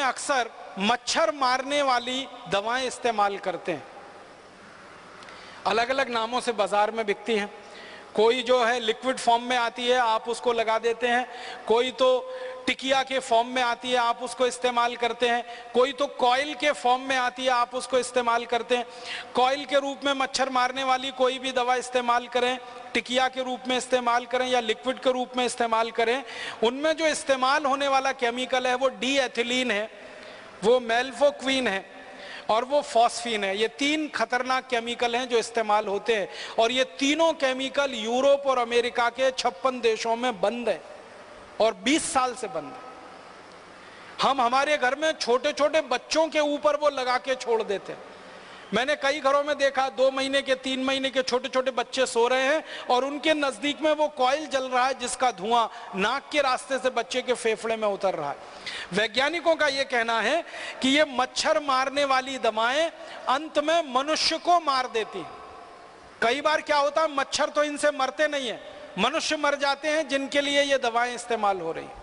अक्सर मच्छर मारने वाली दवाएं इस्तेमाल करते हैं। अलग अलग नामों से बाजार में बिकती हैं। कोई जो है लिक्विड फॉर्म में आती है, आप उसको लगा देते हैं। कोई तो टिकिया के फॉर्म में आती है, आप उसको इस्तेमाल करते हैं। कोई तो कॉइल के फॉर्म में आती है, आप उसको इस्तेमाल करते हैं। कॉइल के रूप में मच्छर मारने वाली कोई भी दवा इस्तेमाल करें, टिकिया के रूप में इस्तेमाल करें या लिक्विड के रूप में इस्तेमाल करें, उनमें जो इस्तेमाल होने वाला केमिकल है वो डी एथिलीन है, वो मेल्फोक्विन है और वो फॉस्फीन है। ये तीन खतरनाक केमिकल हैं जो इस्तेमाल होते हैं और ये तीनों केमिकल यूरोप और अमेरिका के 56 देशों में बंद है और 20 साल से बंद है। हम हमारे घर में छोटे छोटे बच्चों के ऊपर वो लगा के छोड़ देते हैं। मैंने कई घरों में देखा 2 महीने के 3 महीने के छोटे छोटे बच्चे सो रहे हैं और उनके नजदीक में वो कॉइल जल रहा है जिसका धुआं नाक के रास्ते से बच्चे के फेफड़े में उतर रहा है। वैज्ञानिकों का ये कहना है कि ये मच्छर मारने वाली दवाएं अंत में मनुष्य को मार देती हैं। कई बार क्या होता है, मच्छर तो इनसे मरते नहीं है, मनुष्य मर जाते हैं जिनके लिए ये दवाएं इस्तेमाल हो रही हैं।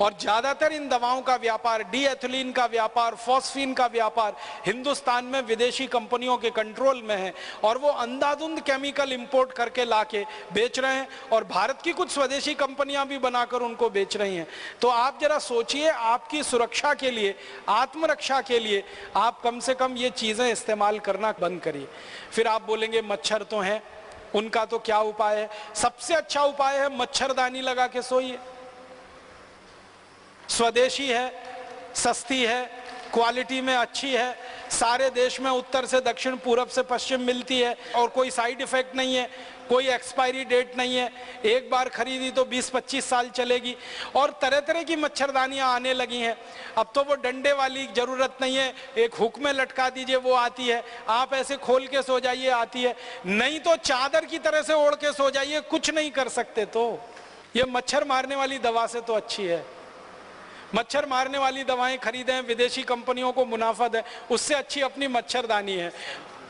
और ज्यादातर इन दवाओं का व्यापार, डी एथिलीन का व्यापार, फॉस्फीन का व्यापार हिंदुस्तान में विदेशी कंपनियों के कंट्रोल में है और वो अंधाधुंध केमिकल इंपोर्ट करके लाके बेच रहे हैं और भारत की कुछ स्वदेशी कंपनियां भी बनाकर उनको बेच रही हैं। तो आप जरा सोचिए, आपकी सुरक्षा के लिए, आत्मरक्षा के लिए आप कम से कम ये चीजें इस्तेमाल करना बंद करिए। फिर आप बोलेंगे मच्छर तो हैं, उनका तो क्या उपाय है? सबसे अच्छा उपाय है मच्छरदानी लगा के सोइए। स्वदेशी है, सस्ती है, क्वालिटी में अच्छी है, सारे देश में उत्तर से दक्षिण पूरब से पश्चिम मिलती है और कोई साइड इफेक्ट नहीं है, कोई एक्सपायरी डेट नहीं है। एक बार खरीदी तो 20-25 साल चलेगी और तरह तरह की मच्छरदानियां आने लगी हैं। अब तो वो डंडे वाली जरूरत नहीं है, एक हुक में लटका दीजिए वो आती है, आप ऐसे खोल के सो जाइए आती है, नहीं तो चादर की तरह से ओढ़ के सो जाइए, कुछ नहीं कर सकते। तो ये मच्छर मारने वाली दवा से तो अच्छी है। मच्छर मारने वाली दवाएं खरीदें, विदेशी कंपनियों को मुनाफा दें, उससे अच्छी अपनी मच्छरदानी है।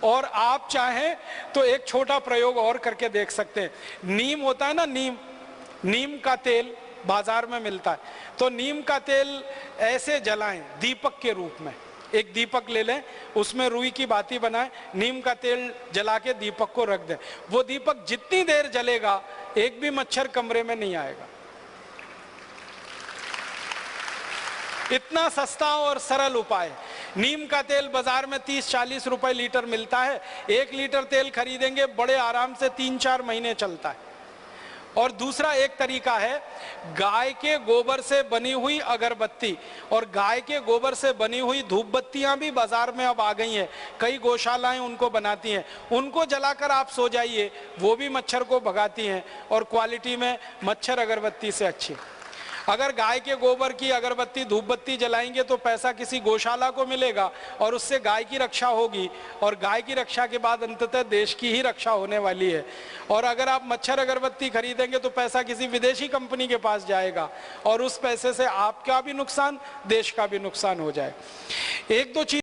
और आप चाहें तो एक छोटा प्रयोग और करके देख सकते हैं। नीम होता है ना, नीम का तेल बाजार में मिलता है, तो नीम का तेल ऐसे जलाएं दीपक के रूप में। एक दीपक ले लें, उसमें रुई की बाती बनाएं, नीम का तेल जला के दीपक को रख दें। वो दीपक जितनी देर जलेगा एक भी मच्छर कमरे में नहीं आएगा। इतना सस्ता और सरल उपाय। नीम का तेल बाजार में 30-40 रुपए लीटर मिलता है। 1 लीटर तेल खरीदेंगे, बड़े आराम से 3-4 महीने चलता है। और दूसरा एक तरीका है, गाय के गोबर से बनी हुई अगरबत्ती और गाय के गोबर से बनी हुई धूप बत्तियां भी बाजार में अब आ गई हैं। कई गौशालाएं उनको बनाती हैं, उनको जलाकर आप सो जाइए, वो भी मच्छर को भगाती हैं और क्वालिटी में मच्छर अगरबत्ती से अच्छी। अगर गाय के गोबर की अगरबत्ती धूप बत्ती जलाएंगे तो पैसा किसी गौशाला को मिलेगा और उससे गाय की रक्षा होगी और गाय की रक्षा के बाद अंततः देश की ही रक्षा होने वाली है। और अगर आप मच्छर अगरबत्ती खरीदेंगे तो पैसा किसी विदेशी कंपनी के पास जाएगा और उस पैसे से आपका भी नुकसान, देश का भी नुकसान हो जाए। 1-2 चीज